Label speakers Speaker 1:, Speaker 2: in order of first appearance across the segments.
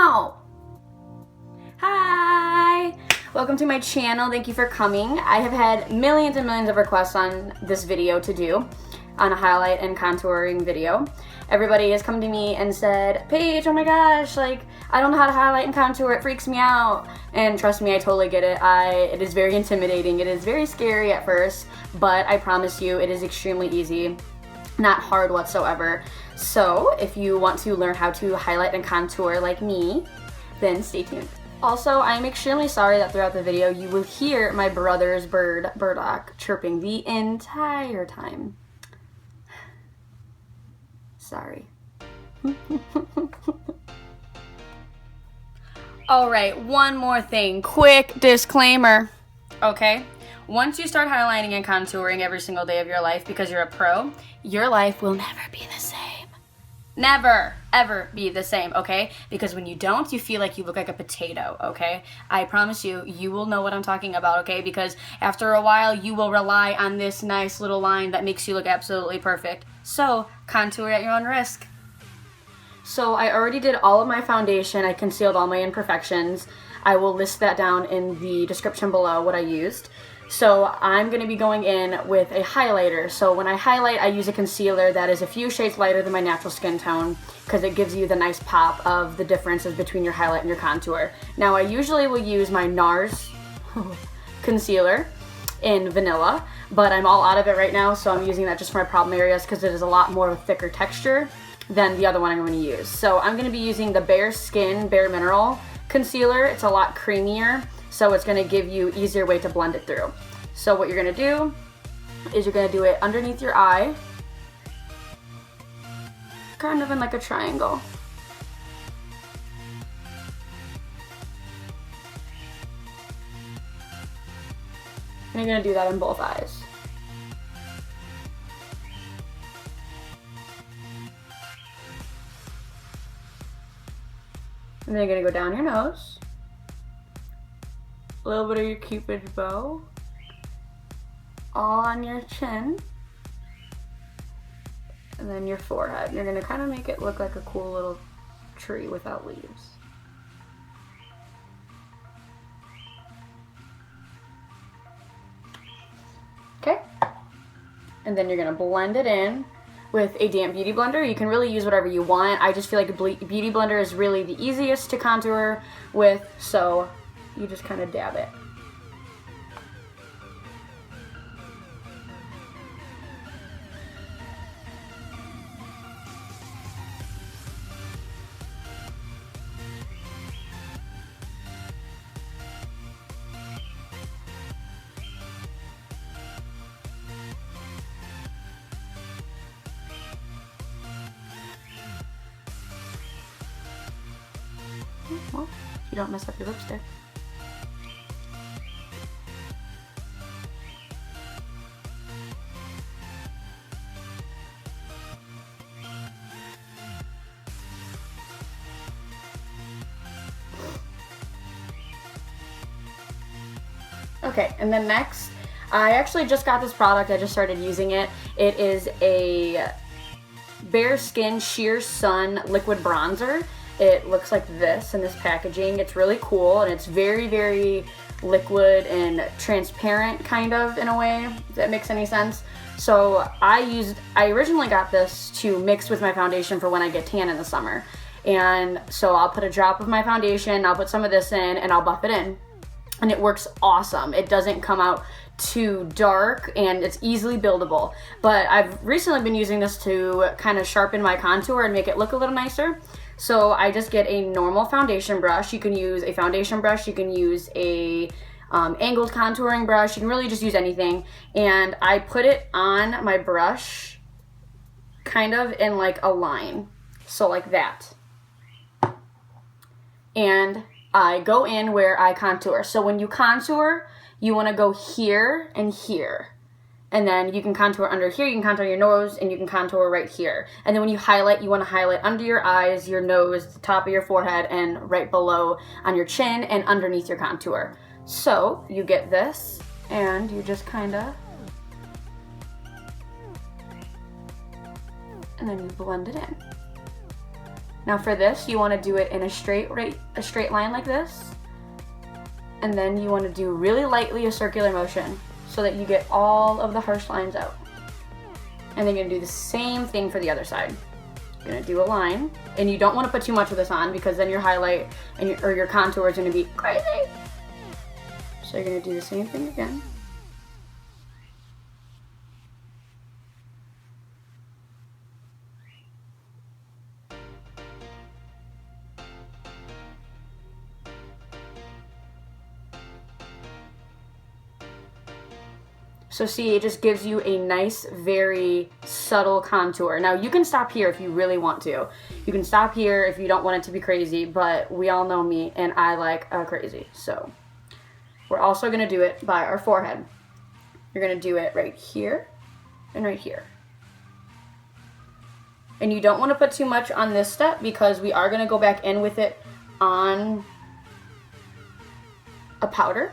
Speaker 1: now. Hi, welcome to my channel. Thank you for coming. I have had millions and millions of requests on this video to do on a highlight and contouring video. Everybody has come to me and said, Paige, oh my gosh, like I don't know how to highlight and contour, it freaks me out. And trust me, I totally get it. It is very intimidating. It is very scary at first, but I promise you it is extremely easy, not hard whatsoever. So if you want to learn how to highlight and contour like me, then stay tuned. Also, I'm extremely sorry that throughout the video you will hear my brother's burdock chirping the entire time. Sorry. Alright, one more thing. Quick disclaimer. Okay? Once you start highlighting and contouring every single day of your life because you're a pro, your life will never be the same. Never, ever be the same, okay? Because when you don't, you feel like you look like a potato, okay? I promise you, you will know what I'm talking about, okay? Because after a while, you will rely on this nice little line that makes you look absolutely perfect. So, contour at your own risk. So, I already did all of my foundation. I concealed all my imperfections. I will list that down in the description below, what I used. So I'm going to be going in with a highlighter. So when I highlight, I use a concealer that is a few shades lighter than my natural skin tone because it gives you the nice pop of the differences between your highlight and your contour. Now I usually will use my NARS concealer in vanilla, but I'm all out of it right now, so I'm using that just for my problem areas because it is a lot more of a thicker texture than the other one I'm going to use. So I'm going to be using the BareSkin Bare Mineral concealer. It's a lot creamier, so it's going to give you easier way to blend it through. So what you're going to do is you're going to do it underneath your eye, kind of in like a triangle. And you're going to do that in both eyes. And then you're going to go down your nose. A little bit of your Cupid's bow, all on your chin, and then your forehead. And you're going to kind of make it look like a cool little tree without leaves. Okay? And then you're going to blend it in with a damp beauty blender. You can really use whatever you want. I just feel like a beauty blender is really the easiest to contour with, so you just kind of dab it. Well, you don't mess up your lipstick. Okay, and then next, I actually just got this product. I just started using it. It is a BareSkin Sheer Sun liquid bronzer. It looks like this in this packaging. It's really cool, and it's very, very liquid and transparent kind of in a way, if that makes any sense. So I originally got this to mix with my foundation for when I get tan in the summer. And so I'll put a drop of my foundation, I'll put some of this in, and I'll buff it in. And it works awesome. It doesn't come out too dark, and it's easily buildable. But I've recently been using this to kind of sharpen my contour and make it look a little nicer. So I just get a normal foundation brush. You can use a foundation brush, you can use a angled contouring brush, you can really just use anything. And I put it on my brush kind of in like a line, so like that. And I go in where I contour. So when you contour, you want to go here and here. And then you can contour under here, you can contour your nose, and you can contour right here. And then when you highlight, you want to highlight under your eyes, your nose, the top of your forehead, and right below on your chin and underneath your contour. So you get this, and you just kind of, and then you blend it in. Now for this, you want to do it in a straight line like this. And then you want to do really lightly a circular motion so that you get all of the harsh lines out. And then you're going to do the same thing for the other side. You're going to do a line, and you don't want to put too much of this on because then your highlight and your contour is going to be crazy. So you're going to do the same thing again. So see, it just gives you a nice, very subtle contour. Now you can stop here if you really want to. You can stop here if you don't want it to be crazy, but we all know me and I like crazy. So we're also gonna do it by our forehead. You're gonna do it right here and right here. And you don't wanna put too much on this step because we are gonna go back in with it on a powder.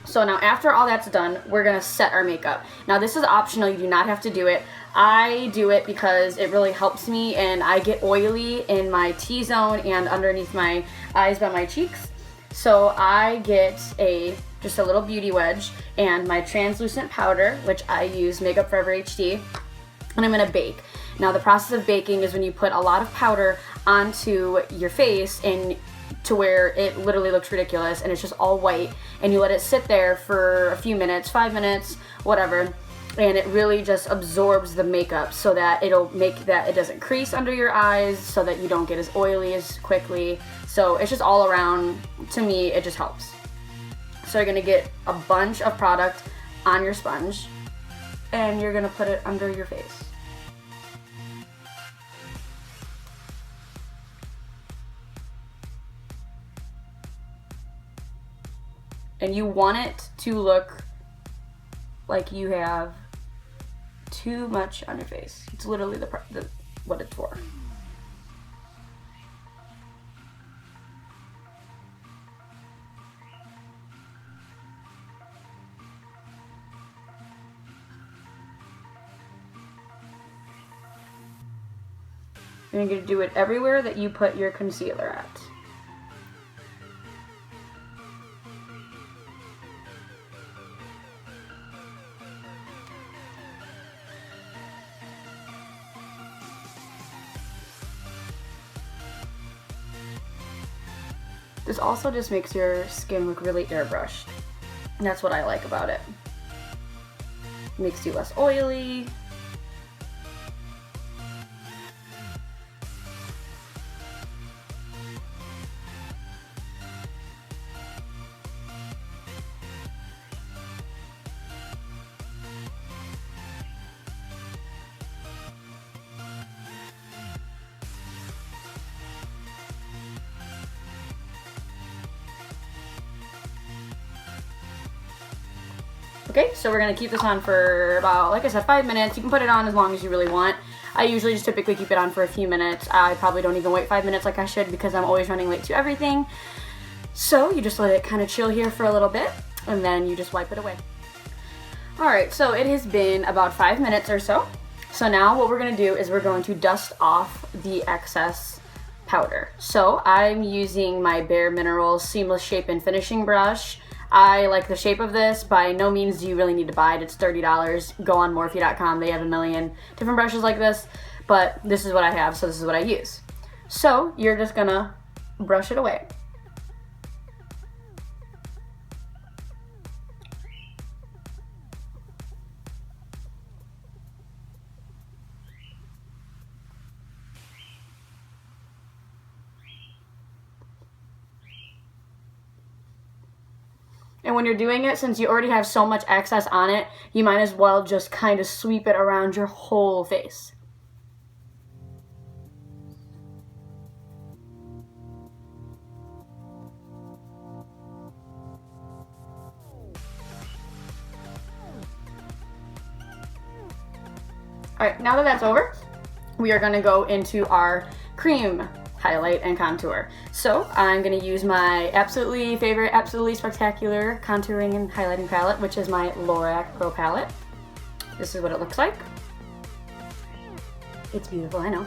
Speaker 1: So now after all that's done, we're gonna set our makeup. Now this is optional, you do not have to do it. I do it because it really helps me and I get oily in my T-zone and underneath my eyes by my cheeks. So I get just a little beauty wedge and my translucent powder, which I use Makeup Forever HD, and I'm gonna bake. Now the process of baking is when you put a lot of powder onto your face and to where it literally looks ridiculous and it's just all white, and you let it sit there for a few minutes, 5 minutes, whatever, and it really just absorbs the makeup so that it'll make that it doesn't crease under your eyes, so that you don't get as oily as quickly. So it's just all around, to me, it just helps. So you're gonna get a bunch of product on your sponge and you're gonna put it under your face. And you want it to look like you have too much on your face. It's literally what it's for. And you're going to do it everywhere that you put your concealer at. This also just makes your skin look really airbrushed. And that's what I like about it. It makes you less oily. Okay, so we're gonna keep this on for about, like I said, 5 minutes. You can put it on as long as you really want. I usually just typically keep it on for a few minutes. I probably don't even wait 5 minutes like I should because I'm always running late to everything. So you just let it kind of chill here for a little bit and then you just wipe it away. Alright, so it has been about 5 minutes or so. So now what we're gonna do is we're going to dust off the excess powder. So I'm using my BareMinerals Seamless Shape and Finishing Brush. I like the shape of this. By no means do you really need to buy it. It's $30. Go on Morphe.com. They have a million different brushes like this, but this is what I have, so this is what I use. So you're just gonna brush it away. And when you're doing it, since you already have so much excess on it, you might as well just kind of sweep it around your whole face. Alright, now that that's over, we are going to go into our cream highlight and contour. So I'm going to use my absolutely favorite, absolutely spectacular contouring and highlighting palette, which is my Lorac Pro palette. This is what it looks like. It's beautiful, I know.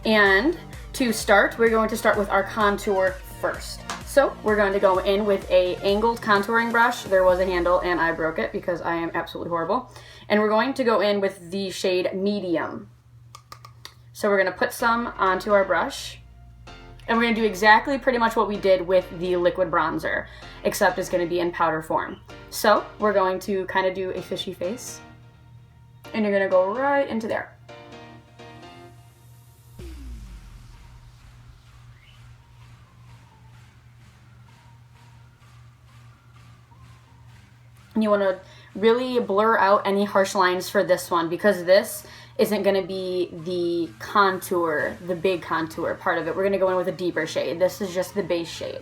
Speaker 1: And to start, we're going to start with our contour first. So we're going to go in with a angled contouring brush. There was a handle and I broke it because I am absolutely horrible. And we're going to go in with the shade Medium. So we're going to put some onto our brush. And we're going to do exactly pretty much what we did with the liquid bronzer, except it's going to be in powder form. So we're going to kind of do a fishy face. And you're going to go right into there. And you want to really blur out any harsh lines for this one, because this isn't going to be the contour, the big contour part of it. We're going to go in with a deeper shade. This is just the base shade.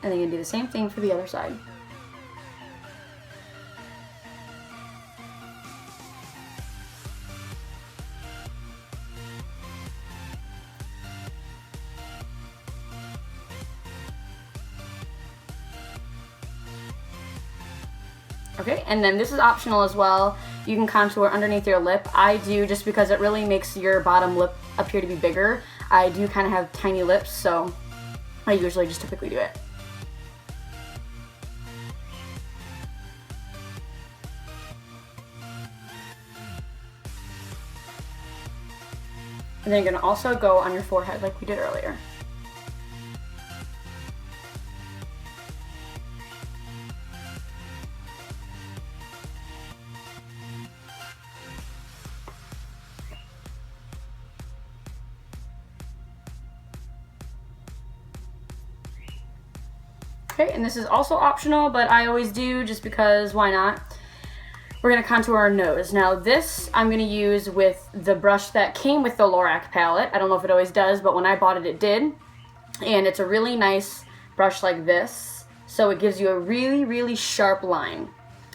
Speaker 1: And then you're going to do the same thing for the other side. Okay, and then this is optional as well. You can contour underneath your lip. I do, just because it really makes your bottom lip appear to be bigger. I do kind of have tiny lips, so I usually just typically do it. And then you're gonna also go on your forehead like we did earlier. Okay, and this is also optional, but I always do just because why not? We're gonna contour our nose. Now this I'm gonna use with the brush that came with the Lorac palette. I don't know if it always does, but when I bought it, it did. And it's a really nice brush like this. So it gives you a really, really sharp line.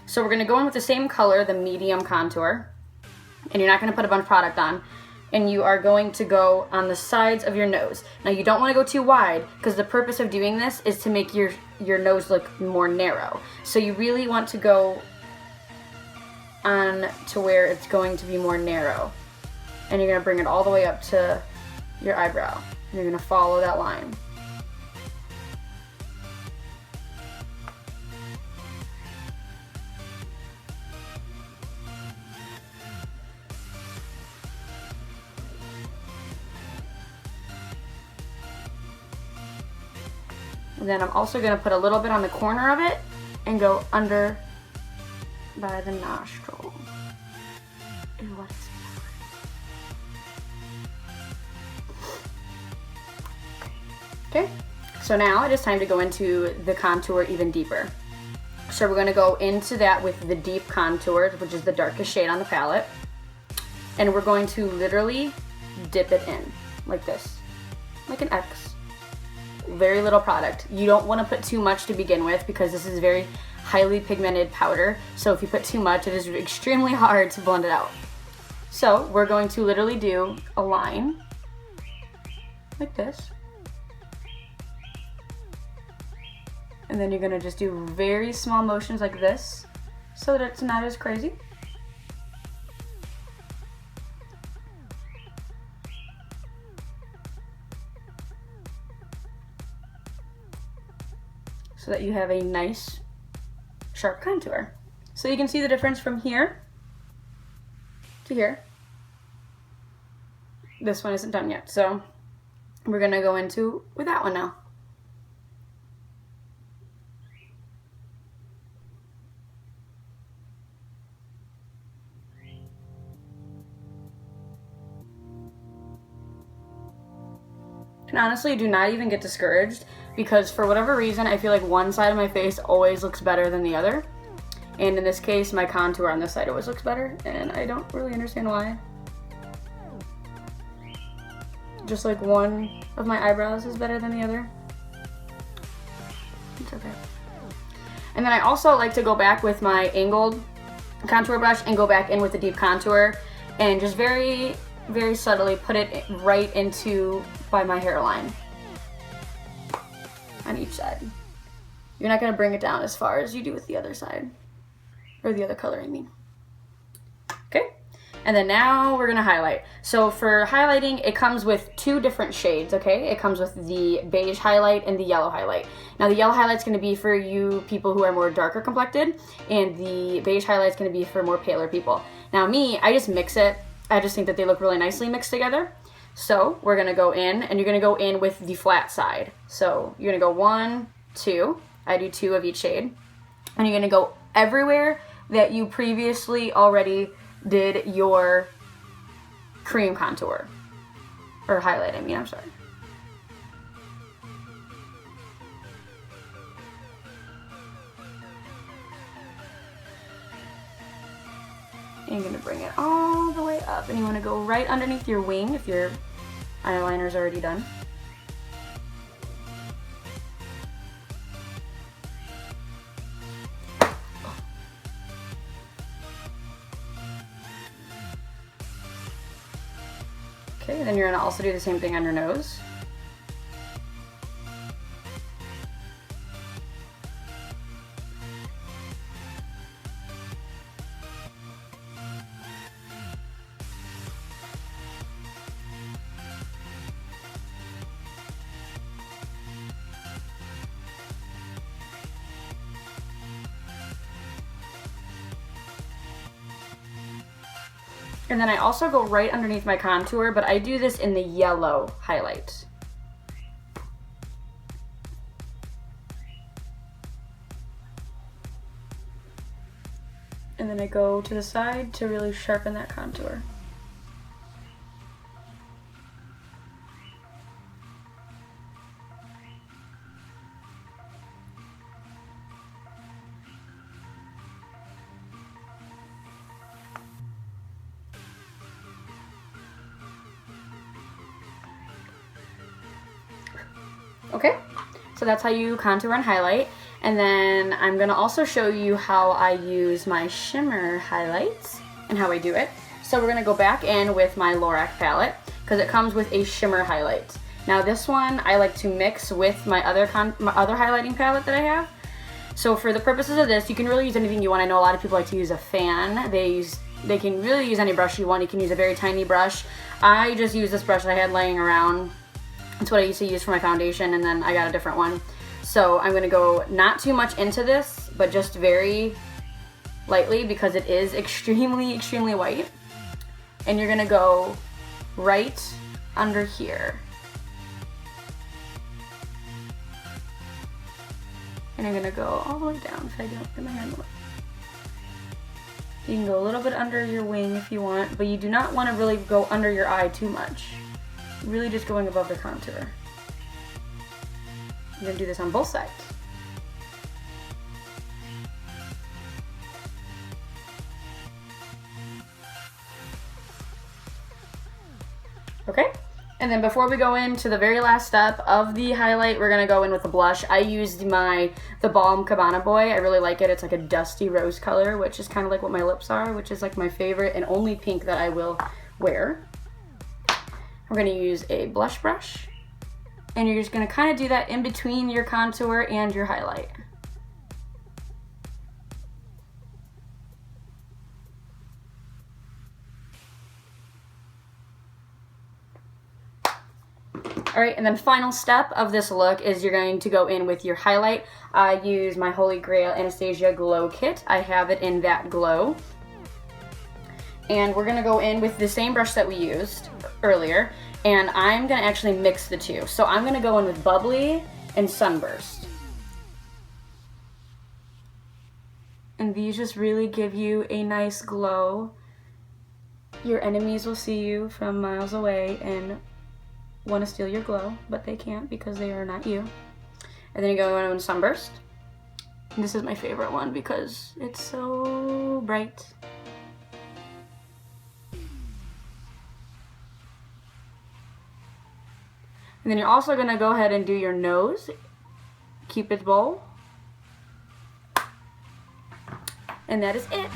Speaker 1: So we're gonna go in with the same color, the medium contour. And you're not gonna put a bunch of product on. And you are going to go on the sides of your nose. Now you don't want to go too wide, because the purpose of doing this is to make your nose look more narrow. So you really want to go on to where it's going to be more narrow. And you're going to bring it all the way up to your eyebrow. And you're going to follow that line. And then I'm also going to put a little bit on the corner of it and go under by the nostril. Is what it's okay, so now it is time to go into the contour even deeper. So we're going to go into that with the deep contour, which is the darkest shade on the palette. And we're going to literally dip it in like this, like an X. Very little product. You don't want to put too much to begin with, because this is very highly pigmented powder. So if you put too much, it is extremely hard to blend it out. So we're going to literally do a line like this. And then you're going to just do very small motions like this so that it's not as crazy. So that you have a nice sharp contour. So you can see the difference from here to here. This one isn't done yet, so we're gonna go into with that one now. And honestly, do not even get discouraged, because for whatever reason, I feel like one side of my face always looks better than the other. And in this case, my contour on this side always looks better, and I don't really understand why. Just like one of my eyebrows is better than the other. It's okay. And then I also like to go back with my angled contour brush and go back in with the deep contour and just very, very subtly put it right into by my hairline on each side. You're not going to bring it down as far as you do with the other side, or the other color, I mean. Okay, And then now we're gonna highlight. So for highlighting, it comes with 2 different shades, okay? It comes with the beige highlight and the yellow highlight. Now the yellow highlight's gonna be for you people who are more darker complected, and the beige highlight's gonna be for more paler people. Now me, I just mix it. I just think that they look really nicely mixed together. So we're gonna go in, and you're gonna go in with the flat side. So you're gonna go 1, 2. I do 2 of each shade. And you're gonna go everywhere that you previously already did your cream contour. Or highlight, I mean, I'm sorry. And you're gonna bring it all the way up, and you wanna go right underneath your wing if your eyeliner's already done. Okay, then you're gonna also do the same thing on your nose. And then I also go right underneath my contour, but I do this in the yellow highlight. And then I go to the side to really sharpen that contour. Okay, so that's how you contour and highlight. And then I'm gonna also show you how I use my shimmer highlights and how I do it. So we're gonna go back in with my Lorac palette because it comes with a shimmer highlight. Now this one I like to mix with my other highlighting palette that I have. So for the purposes of this, you can really use anything you want. I know a lot of people like to use a fan. They can really use any brush you want. You can use a very tiny brush. I just use this brush that I had laying around. That's what I used to use for my foundation, and then I got a different one. So I'm gonna go not too much into this, but just very lightly because it is extremely, extremely white. And you're gonna go right under here. And you're gonna go all the way down if I don't get my hand up. You can go a little bit under your wing if you want, but you do not want to really go under your eye too much. Really just going above the contour. I'm gonna do this on both sides. Okay, and then before we go into the very last step of the highlight, we're gonna go in with the blush. I used the Balm Cabana Boy. I really like it. It's like a dusty rose color, which is kind of like what my lips are, which is like my favorite and only pink that I will wear. We're gonna use a blush brush, and you're just gonna kind of do that in between your contour and your highlight. All right, and then final step of this look is you're going to go in with your highlight. I use my Holy Grail Anastasia Glow Kit. I have it in that glow. And we're gonna go in with the same brush that we used earlier, and I'm gonna actually mix the two. So I'm gonna go in with Bubbly and Sunburst. And these just really give you a nice glow. Your enemies will see you from miles away and want to steal your glow, but they can't because they are not you. And then you go in with Sunburst. And this is my favorite one because it's so bright. And then you're also gonna go ahead and do your nose, Cupid's bow. And that is it.